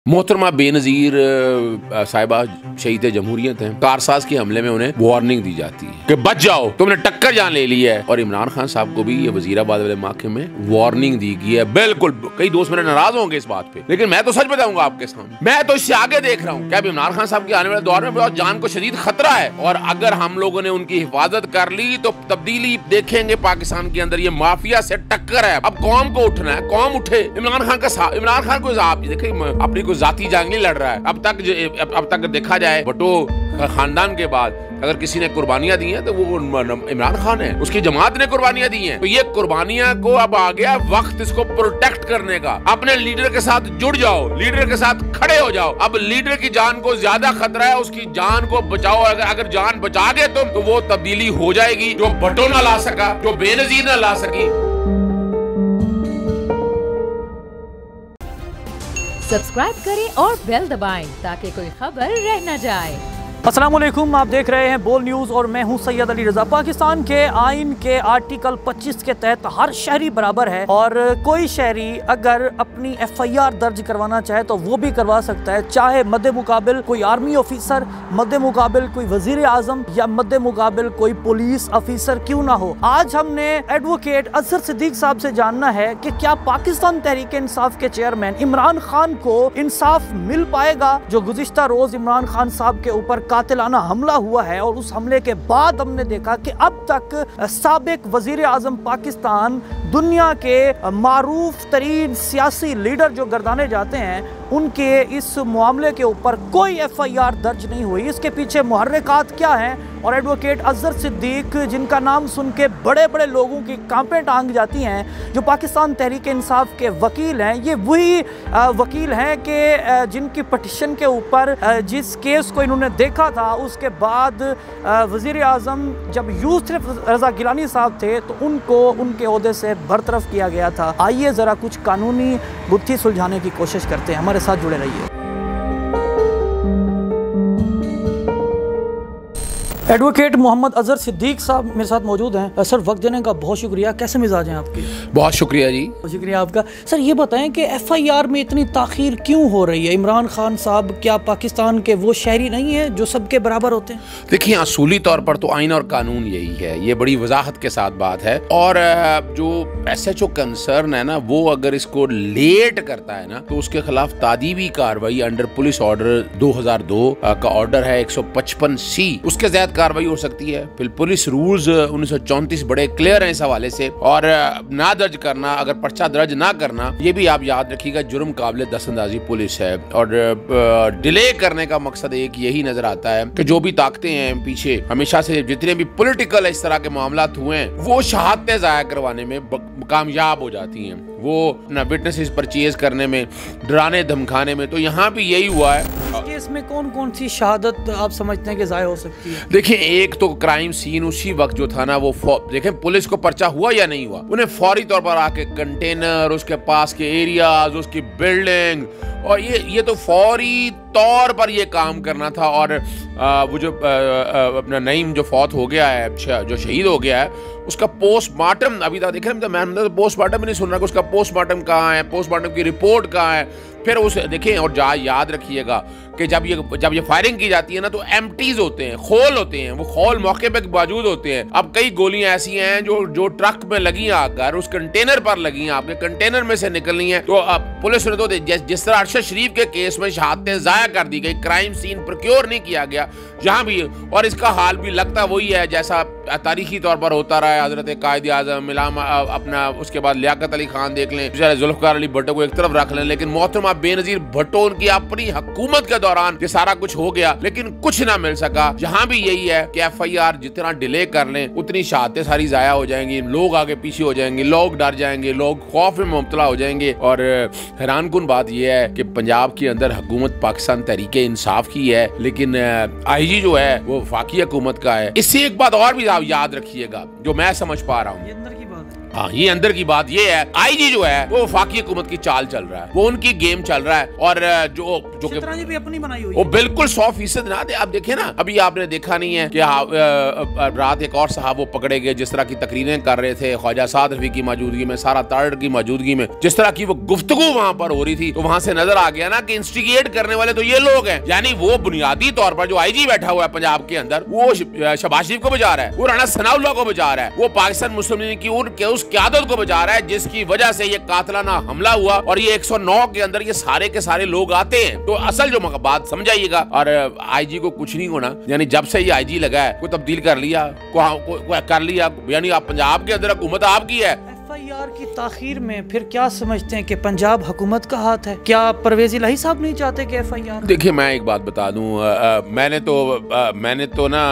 मोहतरमा बेनज़ीर साहिबा शहीद जमहूरियत हैं। कारसाज के हमले में उन्हें वार्निंग दी जाती है कि बच जाओ, तुमने टक्कर जान ले ली है। और इमरान खान साहब को भी ये वजीराबाद वाले मौके में वार्निंग दी गई है। बिल्कुल, कई दोस्त मेरे नाराज होंगे इस बात पे, लेकिन मैं तो सच बताऊंगा आपके सामने। मैं तो इससे आगे देख रहा हूँ कि अब इमरान खान साहब के आने वाले दौर में बहुत जान को शदीद खतरा है, और अगर हम लोगों ने उनकी हिफाजत कर ली तो तब्दीली देखेंगे पाकिस्तान के अंदर। ये माफिया से टक्कर है, अब कौम को उठना है, कौम उठे। इमरान खान को आप देखिए अपनी कोई जाती जंग नहीं लड़ रहा है। अब तक देखा जाए भुट्टो खानदान के बाद अगर किसी ने कुर्बानियां दी हैं तो वो इमरान खान है, उसकी जमात ने कुर्बानियां दी हैं। तो ये कुर्बानियां को अब आ गया वक्त इसको प्रोटेक्ट करने का। अपने लीडर के साथ जुड़ जाओ, लीडर के साथ खड़े हो जाओ। अब लीडर की जान को ज्यादा खतरा है, उसकी जान को बचाओ। अगर जान बचा गए तुम तो वो तब्दीली हो जाएगी जो भुट्टो ना ला सका, जो बेनज़ीर ना ला सकी। सब्सक्राइब करें और बेल दबाएं ताकि कोई खबर रह न जाए। अस्सलाम वालेकुम, आप देख रहे हैं बोल न्यूज़ और मैं हूं सैयद अली रज़ा। पाकिस्तान के आइन के आर्टिकल 25 के तहत हर शहरी बराबर है, और कोई शहरी अगर अपनी FIR दर्ज करवाना चाहे तो वो भी करवा सकता है, चाहे मद्दे मुकाबिल कोई आर्मी ऑफिसर, मद्दे मुकाबिल कोई वजीर आजम या मद्दे मुकाबिल कोई पुलिस ऑफिसर क्यों ना हो। आज हमने एडवोकेट अजहर सिद्दीक साहब से जानना है कि क्या पाकिस्तान तहरीक इंसाफ के चेयरमैन इमरान खान को इंसाफ मिल पाएगा, जो गुज़िश्ता रोज इमरान खान साहब के ऊपर कातिलाना हमला हुआ है। और उस हमले के बाद हमने देखा कि अब तक साबिक वजीर आजम पाकिस्तान, दुनिया के मारूफ तरीन सियासी लीडर जो गर्दाने जाते हैं, उनके इस मामले के ऊपर कोई FIR दर्ज नहीं हुई। इसके पीछे मुहर्रिकात क्या हैं? और एडवोकेट अजहर सिद्दीक, जिनका नाम सुन के बड़े बड़े लोगों की कांपें टांग जाती हैं, जो पाकिस्तान तहरीक इंसाफ के वकील हैं, ये वही वकील हैं कि जिनकी पटिशन के ऊपर जिस केस को इन्होंने देखा था, उसके बाद वज़ीर आज़म जब यूसुफ रज़ा गिलानी साहब थे तो उनको उनके ओहदे से बरतरफ किया गया था। आइए ज़रा कुछ कानूनी गुत्थी सुलझाने की कोशिश करते हैं, हमारे साथ जुड़े रहिए। एडवोकेट मोहम्मद अजहर सिद्दीक साहब मेरे साथ मौजूद हैं। सर, वक्त देने का बहुत शुक्रिया। कैसे मिजाज हैं आपके? बहुत शुक्रिया जी। बहुत शुक्रिया आपका। सर, ये बताएं कि FIR में इतनी ताख़ीर क्यों हो रही है? इमरान खान साहब क्या पाकिस्तान के वो शहरी नहीं है जो सबके बराबर होते हैं? देखिए, असूली तौर पर तो आइन और कानून यही है, ये बड़ी वजाहत के साथ बात है। और जो SHO कंसर्न है ना, वो अगर इसको लेट करता है ना तो उसके खिलाफ तादीबी कार्रवाई अंडर पुलिस ऑर्डर 2002 का ऑर्डर है 155C, उसके तहत कार्रवाई हो सकती है। फिर पुलिस रूल्स 1934 बड़े क्लियर हैं इस हवाले से। और ना दर्ज करना, अगर पर्चा दर्ज ना करना, ये भी आप याद रखिएगा जुर्म काबिल दस्तंदाजी पुलिस है। और डिले करने का मकसद एक यही नजर आता है कि जो भी ताकतें हैं पीछे, हमेशा से जितने भी पॉलिटिकल इस तरह के मामला हुए हैं, वो शहादतें ज़ाया करवाने में कामयाब हो जाती हैं, वो अपना विटनेसेस परचेज करने में, डराने धमकाने में। तो यहाँ भी यही हुआ है। केस में कौन कौन सी शहादत आप समझते हैं कि ज़ाया हो सकती है? देखिए, एक तो क्राइम सीन उसी वक्त जो था ना, वो देखें पुलिस को पर्चा हुआ या नहीं हुआ, उन्हें फौरी तौर पर आके कंटेनर, उसके पास के एरियाज, उसकी बिल्डिंग, और ये तो फौरी तौर पर ये काम करना था। और वो जो अपना नईम जो फौत हो गया है, जो शहीद हो गया है, उसका पोस्टमार्टम अभी तक देखें, मैं तो पोस्टमार्टम नहीं सुन रहा कि उसका पोस्टमार्टम कहाँ है, पोस्टमार्टम की रिपोर्ट कहाँ है। फिर उस देखें, और याद रखिएगा कि जब ये फायरिंग की जाती है ना तो एम्प्टीज होते हैं, खोल होते हैं, वो खोल मौके पे मौजूद होते हैं। अब कई गोलियां ऐसी हैं जो ट्रक में लगी आकर उस कंटेनर पर लगी हैं, आपके कंटेनर में से निकलनी है। तो अब पुलिस ने तो जिस तरह अरशद शरीफ के केस में शहादतें ज़ाया कर दी गई, क्राइम सीन प्रोक्योर नहीं किया गया जहां भी, और इसका हाल भी लगता वही है जैसा तारीखी तौर पर होता रहा है। हजरत कायद आज़म अपना, उसके बाद लियाकत अली खान देख लें, जुल्फ़िकार अली भुट्टो को एक तरफ रख लें, लेकिन मोहतरमा बेनज़ीर भुट्टो, उनकी अपनी हुकूमत के दौरान ये सारा कुछ हो गया, लेकिन कुछ ना मिल सका। जहां भी यही है कि FIR जितना डिले कर लें उतनी शहादतें सारी ज़ाया हो जाएंगी, लोग आगे पीछे हो जाएंगे, लोग डर जाएंगे, लोग खौफ में मुब्तला हो जाएंगे। और हैरानकुन बात यह है कि पंजाब के अंदर हुकूमत पाकिस्तान तहरीक इंसाफ की है, लेकिन IG जो है वो वफाकी हुकूमत का है। इससे एक बात और भी आप याद रखिएगा जो मैं समझ पा रहा हूँ, ये अंदर की बात है। हाँ, ये अंदर की बात ये है, आईजी जो है वो वफाकी हुकूमत की चाल चल रहा है, वो उनकी गेम चल रहा है। और जो चित्रांजी भी अपनी बनाई हुई वो बिल्कुल 100% ना दे। आप देखे ना, अभी आपने देखा नहीं है कि रात एक और साहब वो पकड़े गए जिस तरह की तकरीरें कर रहे थे ख्वाजा साद रफी की मौजूदगी में, सारा तारड़ की मौजूदगी में, जिस तरह की वो गुफ्तगू वहां पर हो रही थी, तो वहां से नजर आ गया ना कि इंस्टिगेट करने वाले तो ये लोग हैं। यानी वो बुनियादी तौर पर जो आईजी बैठा हुआ है पंजाब के अंदर, वो शहबाज शरीफ को बचा रहा है, वो राणा सनाउल्लाह को बचा रहा है, वो पाकिस्तान मुस्लिम लीग की उस क़यादत को बचा रहा है जिसकी वजह से ये कातलाना हमला हुआ। और ये 109 के अंदर ये सारे के सारे लोग आते हैं। तो असल जो बात समझाइएगा, और आईजी को कुछ नहीं होना, यानी जब से ये आईजी लगा है कोई तब्दील कर लिया, कर लिया, यानी आप पंजाब के अंदर हुकूमत आपकी है। FIR की ताखीर में फिर क्या समझते हैं कि पंजाब हुकूमत का हाथ है? क्या परवेज इलाही साहब नहीं चाहते कि FIR? देखिए, मैं एक बात बता दूं, मैंने तो ना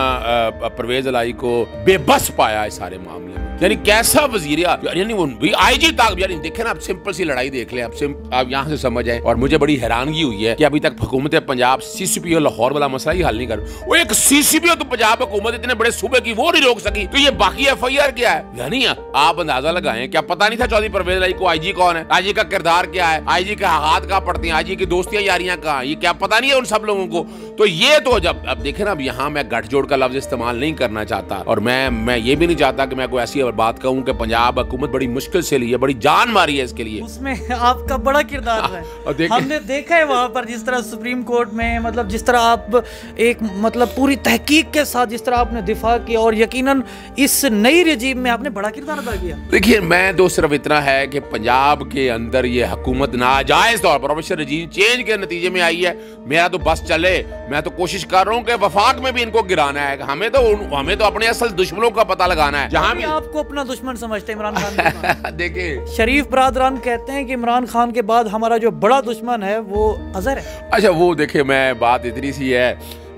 परवेज इलाही को बेबस पाया इस सारे मामले में। यानी कैसा वजीर, यानी वो आईजी तक, यानी देखे ना, आप सिंपल सी लड़ाई देख लें, आप यहाँ से समझ आए। और मुझे बड़ी हैरानगी हुई है कि अभी तक हुकूमत पंजाब CCP और लाहौर वाला मसला ही हल नहीं कर। वो एक CCP तो पंजाब हुकूमत इतने बड़े सूबे की वो नहीं रोक सकी, तो ये बाकी FIR क्या है? यानी आप अंदाजा लगाएं, क्या पता नहीं था चौधरी परवेज इलाही को आईजी कौन है, आईजी का किरदार क्या है, आईजी के हाथ कहाँ पड़ते हैं, आईजी की दोस्तियां यारियां कहाँ, ये क्या पता नहीं है उन सब लोगों को। तो ये तो जब अब देखे ना, अब यहाँ मैं गठजोड़ का लफ्ज इस्तेमाल नहीं करना चाहता, और मैं ये भी नहीं चाहता कि मैं कोई ऐसी बात कहूँ कि पंजाब हुकूमत बड़ी मुश्किल से ली है, बड़ी जान मारी है इसके लिए। उसमें आपका बड़ा किरदार है। हमने देखा है वहां पर जिस तरह सुप्रीम कोर्ट में, मतलब जिस तरह आप एक मतलब पूरी तहकीक के साथ जिस तरह आपने दिफा किया, और यकीनन इस नई रजीम में आपने बड़ा किरदार अदा किया। देखिए, मैं तो सिर्फ इतना है कि पंजाब के अंदर ये हुकूमत नाजायज तौर पर ऑफिशियल रजीम चेंज के नतीजे में आई है। मेरा तो बस चले, मैं तो कोशिश कर रहा हूँ कि वफाक में भी इनको गिराना है। हमें तो अपने असल दुश्मनों का पता लगाना है। जहाँ भी आपको अपना दुश्मन समझते हैं इमरान खान। देखिए, शरीफ बरादरान कहते हैं कि इमरान खान के बाद हमारा जो बड़ा दुश्मन है वो अजहर है। अच्छा, वो देखिए, मैं बात इतनी सी है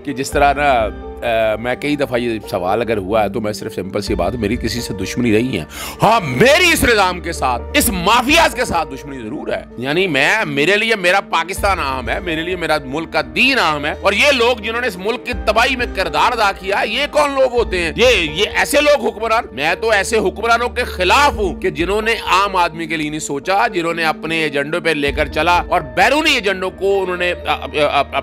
कि जिस तरह ना मैं कई दफ़ा ये सवाल अगर हुआ है तो मैं सिर्फ सिंपल सी बात, मेरी किसी से दुश्मनी नहीं है। हाँ, मेरी इस निज़ाम के साथ, इस माफियाज के साथ दुश्मनी जरूर है। यानी मेरे लिए मेरा पाकिस्तान अहम है, मेरे लिए मेरा मुल्क का दीन अहम है। और ये लोग जिन्होंने इस मुल्क की तबाही में किरदार अदा किया, ये कौन लोग होते हैं? ये ऐसे लोग हुक्मरान। मैं तो ऐसे हुक्मरानों के खिलाफ हूँ कि जिन्होंने आम आदमी के लिए नहीं सोचा, जिन्होंने अपने एजेंडों पे लेकर चला और बैरूनी एजेंडों को उन्होंने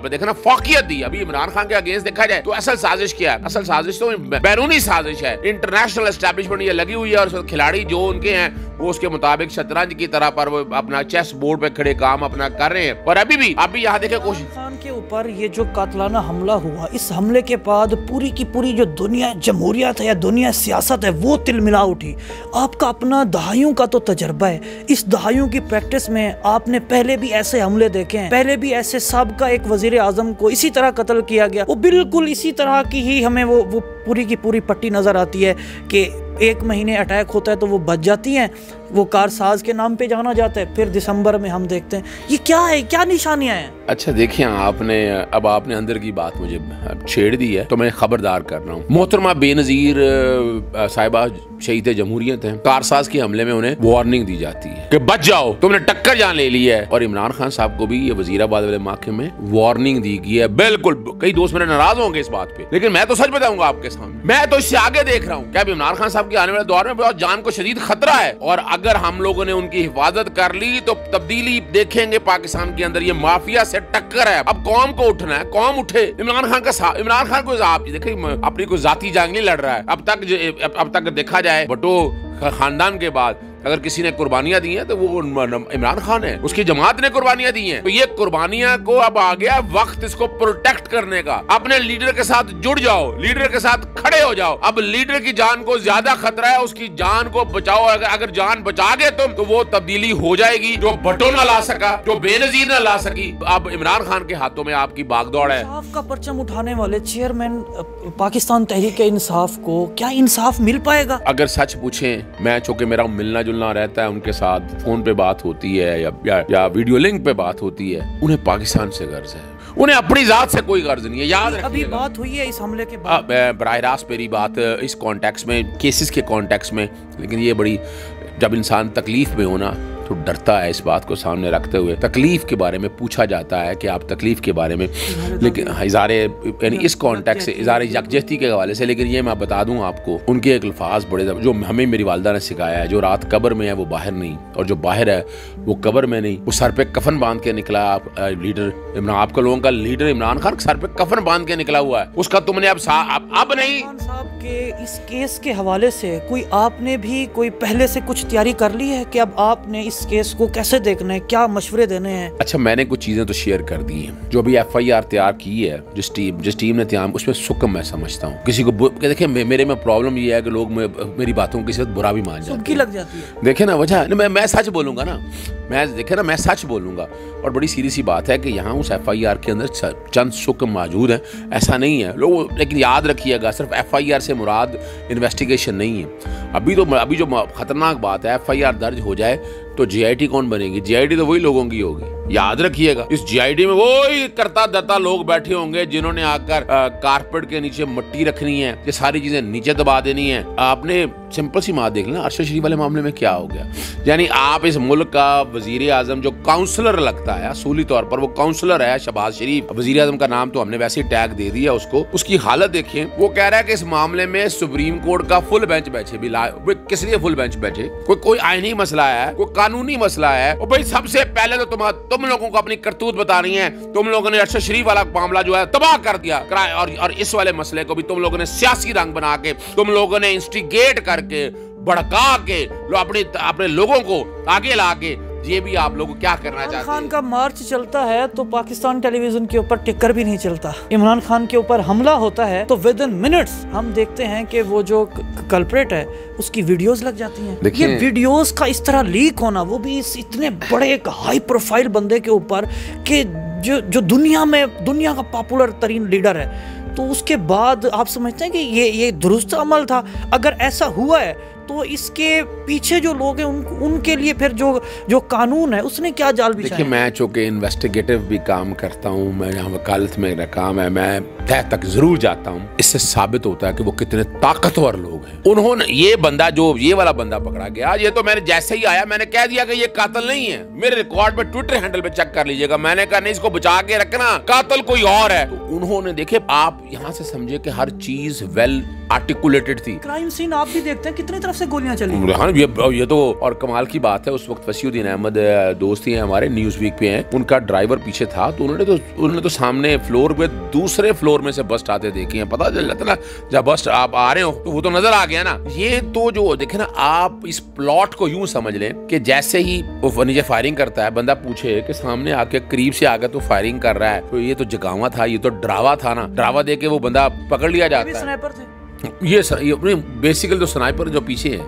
देखा ना फौकियत दी। अभी इमरान खान के अगेंस्ट देखा जाए तो असल साजिश क्या है? असल साजिश तो बैरूनी साजिश है। इंटरनेशनल एस्टैब्लिशमेंट ये लगी हुई है, और खिलाड़ी जो उनके हैं वो उसके मुताबिक शतरंज की तरह पर वो अपना चेस बोर्ड पे खड़े काम अपना कर रहे हैं। और अभी भी यहाँ देखे कोशिश खान के ऊपर ये जो कातलाना हमला हुआ, इस हमले के बाद पूरी की पूरी जो दुनिया जमहूरियत है या दुनिया सियासत है वो तिलमिला उठी। आपका अपना दहाइयों का तो तजर्बा है, इस दहाइयों की प्रैक्टिस में आपने पहले भी ऐसे हमले देखे हैं, पहले भी ऐसे साबका एक वजीर आजम को इसी तरह कत्ल किया गया, वो बिल्कुल इसी तरह की ही हमें वो पूरी की पूरी पट्टी नजर आती है कि 1 महीने अटैक होता है तो वो बच जाती हैं, वो कारसाज के नाम पे जाना जाता है, फिर दिसंबर में हम देखते हैं ये क्या है, क्या निशानियां हैं? अच्छा देखिए, आपने अंदर की बात मुझे छेड़ दी है तो मैं खबरदार कर रहा हूँ। मोहतरमा बेनजीर साहिबा शहीद जमहूरियत हैं, कारसाज के हमले में उन्हें वार्निंग दी जाती है कि बच जाओ, तुमने टक्कर जान ले ली है। और इमरान खान साहब को भी ये वजीराबाद वाले मामले में वार्निंग दी गई है। बिल्कुल, कई दोस्त मेरे नाराज होंगे इस बात पे, लेकिन मैं तो सच बताऊंगा आपके सामने। मैं तो इससे आगे देख रहा हूँ क्या इमरान खान साहब के आने वाले दौर में बहुत जान को शदीद खतरा है, और अगर हम लोगों ने उनकी हिफाजत कर ली तो तब्दीली देखेंगे पाकिस्तान के अंदर। ये माफिया से टक्कर है, अब कौम को उठना है, कौम उठे। इमरान खान को आप देखिए अपनी कोई जाती जंग नहीं लड़ रहा है अब तक देखा जाए भुट्टो खानदान के बाद अगर किसी ने कुर्बानियां दी हैं तो वो इमरान खान है, उसकी जमात ने कुर्बानियां दी हैं। तो ये कुर्बानियां को अब आ गया वक्त इसको प्रोटेक्ट करने का। अपने लीडर के साथ जुड़ जाओ, लीडर के साथ खड़े हो जाओ। अब लीडर की जान को ज्यादा खतरा है, उसकी जान को बचाओ। अगर जान बचा गए तुम तो वो तब्दीली हो जाएगी जो भुट्टो ना ला सका, जो बेनजीर ना ला सकी। अब इमरान खान के हाथों में आपकी बागदौड़ है। इंसाफ का परचम उठाने वाले चेयरमैन पाकिस्तान तहरीक इंसाफ को क्या इंसाफ मिल पाएगा? अगर सच पूछें, मैं चूंकि मेरा मिलना जुलना रहता है उनके साथ, फोन पे बात होती है या वीडियो लिंक पे बात होती है, उन्हें पाकिस्तान से गर्ज है, उन्हें अपनी जात से कोई गर्ज नहीं है। याद रखिएगा। अभी बात हुई है इस हमले के बाद बराह रास्त मेरी बात इस कॉन्टेक्स्ट में, केसेस के कॉन्टेक्स्ट में, लेकिन ये बड़ी, जब इंसान तकलीफ में होना तो डरता है इस बात को सामने रखते हुए। तकलीफ के बारे में पूछा जाता है कि आप तकलीफ के बारे में, लेकिन इज़ारे यानी इस कॉन्टेक्स्ट से इज़ारे यकजहती के हवाले से। लेकिन ये मैं बता दूं आपको, उनके एक अल्फाज बड़े जो हमें मेरी वालदा ने सिखाया है, जो रात कब्र में है वो बाहर नहीं, और जो बाहर है वो कब्र में नहीं। वो सर पे कफन बांध के निकला, लीडर इमरान, आपका लोगों का लीडर इमरान खान सर पे कफन बांध के निकला हुआ है, उसका तुमने अब नहीं। साहब के इस केस के हवाले से कोई आपने भी कोई पहले से कुछ तैयारी कर ली है कि अब आपने इस केस को कैसे देखना है, क्या मशवरे देने हैं? अच्छा, मैंने कुछ चीजें तो शेयर कर दी हैं। जो अभी FIR तैयार की है जिस टीम ने तैयार, उसमें सुकम मैं समझता हूँ। किसी को देखिए, मेरे में प्रॉब्लम ये है कि लोग मेरी बातों की सिर्फ बुरा भी मान जाते हैं, लग जाती है। देखे ना वजह, मैं सच बोलूंगा ना, मैं सच बोलूंगा। और बड़ी सीधी सी बात है कि यहाँ उस FIR के अंदर चंद सुकम मौजूद हैं, ऐसा नहीं है लोग। लेकिन याद रखिएगा, सिर्फ FIR से मुराद इन्वेस्टिगेशन नहीं है। अभी जो खतरनाक बात है, FIR दर्ज हो जाए तो GIT कौन बनेगी? GIT तो वही लोगों की होगी, याद रखिएगा। इस GIT में वही करता धरता लोग बैठे होंगे जिन्होंने आकर कारपेट के नीचे मिट्टी रखनी है, ये सारी चीजें नीचे दबा देनी है। आपने सिंपल सी बात देख लेना, अरशद शरीफ वाले मामले में क्या हो गया। यानी आप इस मुल्क का वजीर आजम जो काउंसलर लगता है, असूली तौर पर वो काउंसलर है शहबाज शरीफ, वजीर आजम का नाम तो हमने वैसे ही टैग दे दिया उसको। उसकी हालत देखिए, वो कह रहा है कि इस मामले में सुप्रीम कोर्ट का फुल बेंच बैठे। भी किस लिए फुल बेंच बैठे? कोई आईनी मसला है, कोई कानूनी मसला है। और भाई सबसे पहले तो तुम लोगों को अपनी करतूत बतानी है। तुम लोगों ने अरशद शरीफ वाला मामला जो है तबाह कर दिया, और इस वाले मसले को भी तुम लोगों ने सियासी रंग बना के, तुम लोगों ने इंस्टिगेट करके, भड़का के अपने लोगों को आगे ला के, ये भी आप लोग क्या करना चाहते हैं? खान का मार्च चलता है तो पाकिस्तान टेलीविजन के ऊपर टिकर भी नहीं चलता। इमरान खान के ऊपर हमला होता है तो विद इन मिनट्स हम देखते हैं कि वो जो कल्प्रेट है उसकी वीडियोस लग जाती हैं। ये वीडियोस का इस तरह लीक होना, वो भी इस इतने बड़े एक हाई प्रोफाइल बंदे के ऊपर कि जो दुनिया का पॉपुलर तरीन लीडर है, तो उसके बाद आप समझते हैं कि ये दुरुस्त अमल था? अगर ऐसा हुआ है तो इसके पीछे जो लोग हैं उनके लिए फिर जो कानून है उसने क्या जाल बिछाया? देखिए, मैं चूंकि इन्वेस्टिगेटिव भी काम करता हूँ, मैं यहाँ वकालत में मेरा काम है, मैं तह तक जरूर जाता हूँ। इससे साबित होता है कि वो कितने ताकतवर लोग हैं। उन्होंने ये वाला बंदा पकड़ा गया, ये तो मैंने जैसे ही आया मैंने कह दिया कि ये कातिल नहीं है। मेरे रिकॉर्ड पे ट्विटर हैंडल पे चेक कर लीजिएगा, मैंने कहा नहीं, इसको बचा के रखना, कातिल कोई और है। तो उन्होंने, देखिए आप यहाँ से समझे कि हर चीज वेल आर्टिकुलेटेड थी। क्राइम सीन आप भी देखते हैं, कितनी तरफ से गोलियां चली। हाँ, ये तो और कमाल की बात है, उस वक्त वसीउद्दीन अहमद दोस्त ही हैं हमारे, न्यूज़ वीक पे हैं, उनका ड्राइवर पीछे था, तो उन्होंने तो सामने फ्लोर पे दूसरे फ्लोर में से बस्ट आते देखे हैं। पता चल जाता ना, जब बस्ट आप आ रहे हो तो वो तो नजर आ गया ना। ये तो जो देखे ना, आप इस प्लॉट को यूं समझ लें कि जैसे ही वो नीचे फायरिंग करता है, बंदा पूछे कि सामने आके करीब से आकर तो फायरिंग कर रहा है, तो ये तो जगावा था, ये तो डरावा था ना। डरावा दे के वो बंदा पकड़ लिया जाता है। स्नाइपर थे ये बेसिकली तो स्नाइपर जो पीछे है,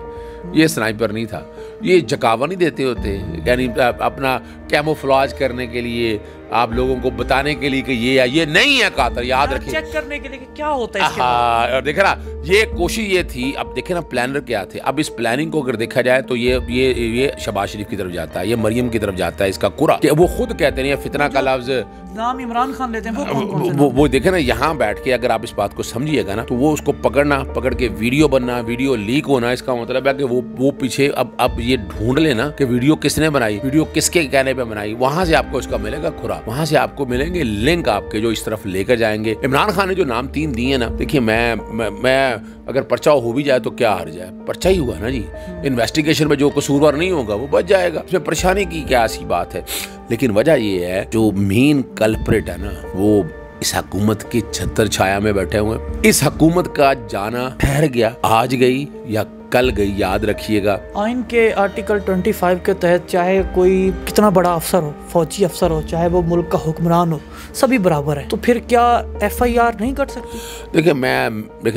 ये स्नाइपर नहीं था, ये जकावा नहीं देते होते, यानी अपना कैमोफ्लेज करने के लिए, आप लोगों को बताने के लिए कि ये नहीं है कातिल, याद रखिए, चेक करने के लिए कि क्या होता है। हाँ, और देखे ना, ये कोशिश ये थी। अब देखे ना प्लानर क्या थे। अब इस प्लानिंग को अगर देखा जाए तो ये शहबाज शरीफ की तरफ जाता है, ये मरियम की तरफ जाता है। इसका कुरा कि वो खुद कहते हैं, फितना का लफ्ज नाम इमरान खान लेते हैं, वो देखे ना, यहाँ बैठ के अगर आप इस बात को समझिएगा ना, तो वो उसको पकड़ के वीडियो बनना, वीडियो लीक होना, इसका मतलब है कि वो पीछे अब ये ढूंढ लेना कि वीडियो किसने बनाई, वीडियो किसके कहने पे बनाई, वहां से आपको इसका मिलेगा खुरा, वहां से आपको मिलेंगे लिंक आपके जो इस तरफ लेकर जाएंगे। इमरान खान ने जो नाम 3 दिए ना, देखिए मैं अगर पर्चा हो भी जाए तो क्या हार जाए, पर्चा ही हुआ ना जी। इन्वेस्टिगेशन में जो कसूरवार नहीं होगा वो बच जाएगा, इसमें परेशानी की क्या ऐसी बात है। लेकिन वजह ये है, जो मेन कल्प्रेट है ना, वो इस हुकूमत की छत्र छाया में बैठे हुए। इस हुकूमत का जाना ठहर गया, आज गई या कल गई, याद रखिएगा। आइन के आर्टिकल 25 के तहत चाहे कोई कितना बड़ा अफसर हो, फौजी अफसर हो, चाहे वो मुल्क का हुक्मरान हो, सभी बराबर है। तो फिर क्या FIR नहीं कर सकती? देखिए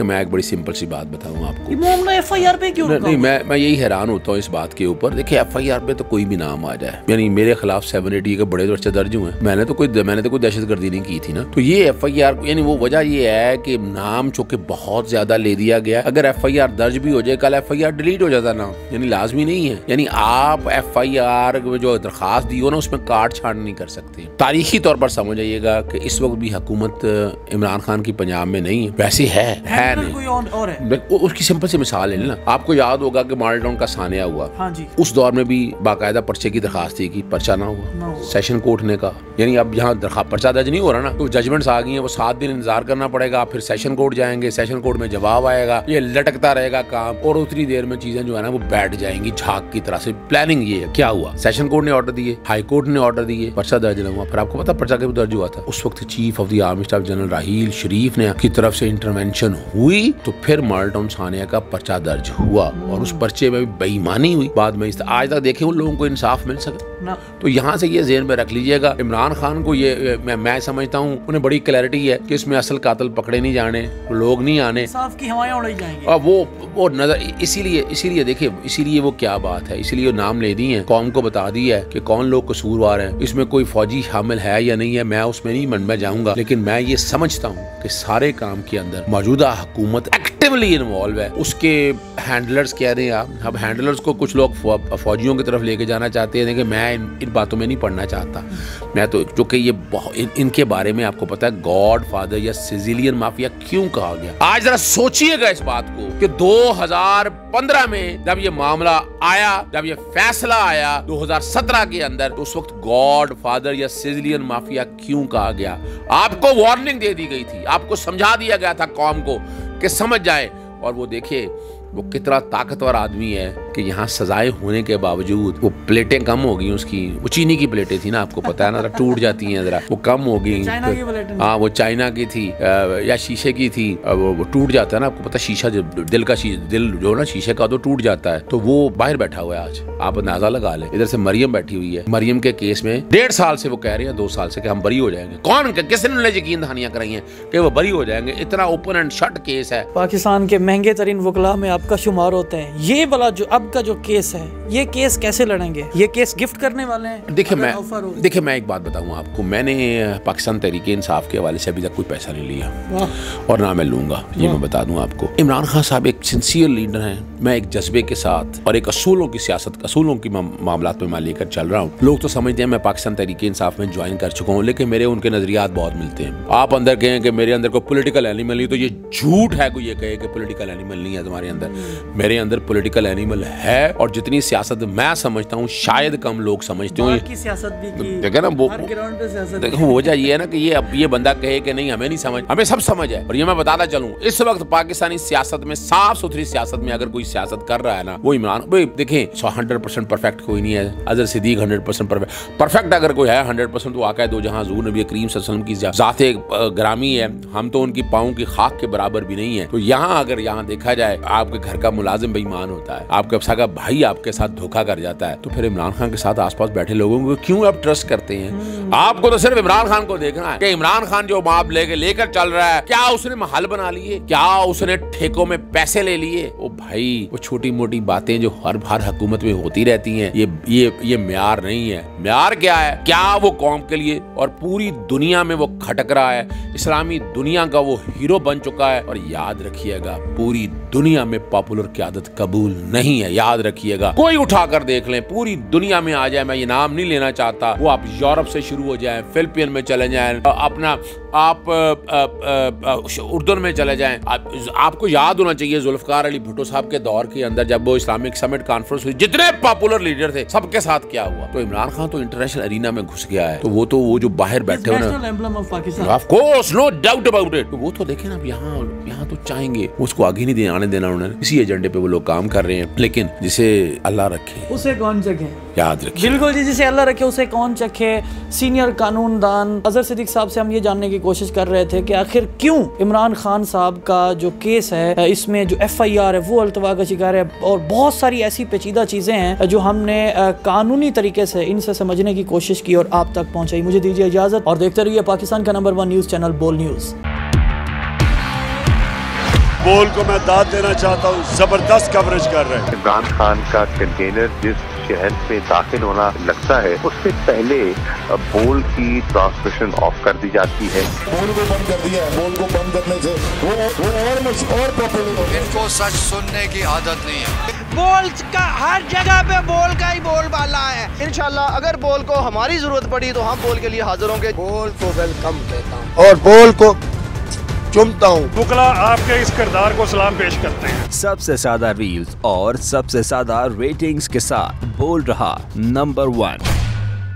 मैं एक बड़ी सिंपल सी बात बताऊं आपको, ये मामला FIR पे क्यों नहीं, मैं यही हैरान होता हूँ इस बात के ऊपर। देखिए FIR पे तो कोई भी नाम आ जाए, यानी मेरे खिलाफ 780 के बड़े पर्चे दर्ज हुए, मैंने तो कोई दहशतगर्दी नहीं की थी ना। तो ये FIR, यानी वो वजह ये है कि नाम चूंकि बहुत ज्यादा ले दिया गया, अगर FIR दर्ज भी हो जाए, कल FIR डिलीट हो जाता ना, यानी लाजमी नहीं है। यानी आप FIR जो दरखास्त दी हो ना उसमें काट छाट नहीं कर सकते। तारीखी तौर पर समझ आइएगा कि इस वक्त भी हुकूमत इमरान खान की पंजाब में नहीं है, वैसे है नहीं। कोई और है। उसकी सिंपल सी मिसाल है ना, आपको याद होगा कि मॉडल टाउन का सानिया हुआ। हाँ जी। उस दौर में भी बाकायदा पर्चे की दरखास्त थी कि पर्चा ना हुआ, सेशन कोर्ट ने कहा। यानी अब यहाँ पर्चा दर्ज नहीं हो रहा ना, तो जजमेंट्स आ गई हैं, वो 7 दिन इंतजार करना पड़ेगा, फिर सेशन कोर्ट जाएंगे, सेशन कोर्ट में जवाब आएगा, ये लटकता रहेगा काम, और उतनी देर में चीजें जो है ना वो बैठ जाएंगी झाग की तरह से। प्लानिंग ये है, क्या हुआ, सेशन कोर्ट ने ऑर्डर दिए, हाई कोर्ट ने ऑर्डर दिए, पर्चा दर्ज न हुआ। फिर आपको पता पर्चा कब दर्ज हुआ था? उस वक्त chief of the army staff general Raheel Sharif ने की तरफ से इंटरवेंशन हुई, तो फिर मॉडल टाउन सानिया का पर्चा दर्ज हुआ और उस पर्चे में भी बेईमानी हुई। बाद में आज तक देखे उन लोगों को इंसाफ मिल सके ना। तो यहाँ से ये ज़हन में रख लीजिएगा, इमरान खान को ये मैं समझता हूँ उन्हें बड़ी क्लैरिटी है कि इसमें असल कातिल पकड़े नहीं जाने, लोग नहीं आने, इंसाफ की हवाएं उड़ाई जाएंगी। और वो नजर इसीलिए देखिए, इसीलिए वो क्या बात है, इसीलिए नाम ले दी है, कौम को बता दी है कि कौन लोग कसूरवार हैं। इसमें कोई फौजी शामिल है या नहीं है, मैं उसमें नहीं में जाऊंगा, लेकिन मैं ये समझता हूँ कि सारे काम के अंदर मौजूदा हुकूमत एक्टिवली इन्वॉल्व है। उसके हैंडलर्स कह रहे हैं आप, अब हैंडलर्स को कुछ लोग फौजियों की तरफ लेके जाना चाहते हैं, कि मैं इन बातों में नहीं पढ़ना चाहता। मैं तो जो कि ये इनके बारे में आपको पता है गॉड फादर या सिजिलियन माफिया क्यों कहा गया। आज जरा सोचिएगा इस बात को कि 2015 में जब ये मामला आया, जब ये फैसला आया 2017 के अंदर, तो उस वक्त गॉड फादर या सिजिलियन माफिया क्यों कहा गया? आपको वार्निंग दे दी गई थी, आपको समझा दिया गया था कौम को कि समझ जाए। और वो देखिए वो कितना ताकतवर आदमी है कि यहाँ सजाएं होने के बावजूद वो प्लेटें कम हो गई उसकी। वो चीनी की प्लेटें थी ना, आपको पता है ना, टूट जाती हैं जरा, वो कम हो गई। हाँ, वो चाइना की थी या शीशे की थी, वो टूट जाता है ना, आपको पता शीशा दिल जो ना शीशे का तो टूट जाता है। तो वो बाहर बैठा हुआ है आज, आप अंदाजा लगा लें। इधर से मरियम बैठी हुई है, मरियम के केस में 1.5 साल से वो कह रही है, 2 साल से कि हम बरी हो जाएंगे। कौन किसने यकीन दहानियां कराई हैं कि वो बरी हो जाएंगे? इतना ओपन एंड शट केस है। पाकिस्तान के महंगे तरीन वकला में का शुमार होते हैं। ये वाला जो अब का जो केस है, ये केस कैसे लड़ेंगे? ये केस गिफ्ट करने वाले हैं? देखिए मैं एक बात बताऊं आपको, मैंने पाकिस्तान तहरीक इंसाफ के हवाले से अभी तक कोई पैसा नहीं लिया और ना मैं लूंगा, ये मैं बता दूं आपको। इमरान खान साहब एक सिंसियर लीडर हैं, मैं एक जज्बे के साथ और एक असूलों की सियासत, असूलों की मामलात में मैं लेकर चल रहा हूँ। लोग तो समझते हैं मैं पाकिस्तान तहरीक इंसाफ में ज्वाइन कर चुका हूँ, लेकिन मेरे उनके नजरियात बहुत मिलते हैं। आप अंदर कहें कि मेरे अंदर कोई पॉलिटिकल एनिमल नहीं, तो ये झूठ है कोई ये कहे कि पॉलिटिकल एनिमल नहीं है तुम्हारे अंदर। मेरे अंदर पॉलिटिकल एनिमल है, और जितनी सियासत मैं समझता हूँ शायद कम लोग समझते हो। सियासत भी देखे ना, वो देखो हो जाइए ना कि ये बंदा कहे कि नहीं हमें नहीं समझ, हमें सब समझ है। और ये मैं बताना चलूं, इस वक्त पाकिस्तानी सियासत में, साफ सुथरी सियासत में अगर कोई सियासत कर रहा है ना, वो इमरान। देखें 100% परफेक्ट कोई नहीं है, अजहर सिद्दीक 100% परफेक्ट अगर कोई है 100%, तो आका दो जहां हुजूर नबी करीम सल्लल्लाहु अलैहि वसल्लम की ज़ाते ग्रामी है, हम तो उनकी पाँव की खाक के बराबर भी नहीं है। तो यहाँ अगर यहाँ देखा जाए, आपके घर का मुलाजिम बेईमान होता है, आपका सगा भाई आपके साथ धोखा कर जाता है, तो फिर इमरान खान के साथ आसपास बैठे लोगों को क्यों आप ट्रस्ट करते हैं? आपको तो सिर्फ इमरान खान को देखना है कि इमरान खान जो माप लेकर चल रहा है, क्या उसने महल बना लिए, क्या उसने ठेकों में पैसे ले लिए? ओ भाई, वो छोटी मोटी बातें जो हर हुकूमत में होती रहती हैं, ये म्यार नहीं है। म्यार क्या है? क्या वो कौम के लिए और पूरी दुनिया में वो खटक रहा है, इस्लामी दुनिया का वो हीरो बन चुका है। और याद रखिएगा, पूरी दुनिया में पॉपुलर क़यादत कबूल नहीं है, याद रखिएगा। कोई उठाकर देख लें, पूरी दुनिया में आ जाए, मैं ये नाम नहीं लेना चाहता, वो आप यूरोप से शुरू हो जाएं, फिलिपीन में चले जाएं, अपना आप उर्दू में चले जाएं। आपको याद होना चाहिए जुल्फकार अली भुट्टो साहब के दौर के अंदर जब वो इस्लामिक समिट कॉन्फ्रेंस हुई, जितने पॉपुलर लीडर थे सबके साथ क्या हुआ। तो इमरान खान तो इंटरनेशनल अरीना में घुस गया है, तो वो जो बाहर बैठे हो ना, of course no doubt about it, तो वो तो देखें ना, यहाँ तो चाहेंगे उसको आगे नहीं आने देना उन्होंने, इसी एजेंडे पे वो लोग काम कर रहे हैं। लेकिन जिसे अल्लाह रखे उसे कौन चखे, याद रखिए। बिल्कुल जी, जिसे अल्लाह रखे उसे कौन चखे। सीनियर कानूनदान अजहर सिद्दीक साहब से हम ये जानने की कोशिश कर रहे थे कि आखिर क्यों इमरान खान साहब का जो केस है, इसमें जो FIR है वो अल्तवा का शिकार है, और बहुत सारी ऐसी पेचीदा चीज़ें हैं जो हमने कानूनी तरीके से इनसे समझने की कोशिश की और आप तक पहुँचाई। मुझे दीजिए इजाज़त और देखते रहिए पाकिस्तान का नंबर 1 न्यूज़ चैनल बोल न्यूज़। बोल को मैं दाद देना चाहता हूँ, जबरदस्त कवरेज कर रहे हैं। इमरान खान का कंटेनर जिस शहर पे दाखिल होना लगता है, उससे पहले बोल की ट्रांसमिशन ऑफ कर दी जाती है। बोल को बंद कर दिया है। बोल को बंद करने से वो और पॉपुलर हो। इनको सच सुनने की आदत नहीं है। बोल का हर जगह पे बोल का ही बोलबाला है। इंशाल्लाह अगर बोल को हमारी जरूरत पड़ी तो हम बोल के लिए हाजिर होंगे। बोल को वेलकम कहता हूँ और बोल को चुमता हूँ। बुकला आपके इस किरदार को सलाम पेश करते हैं। सबसे ज्यादा रील्स और सबसे ज्यादा रेटिंग्स के साथ बोल रहा नंबर 1।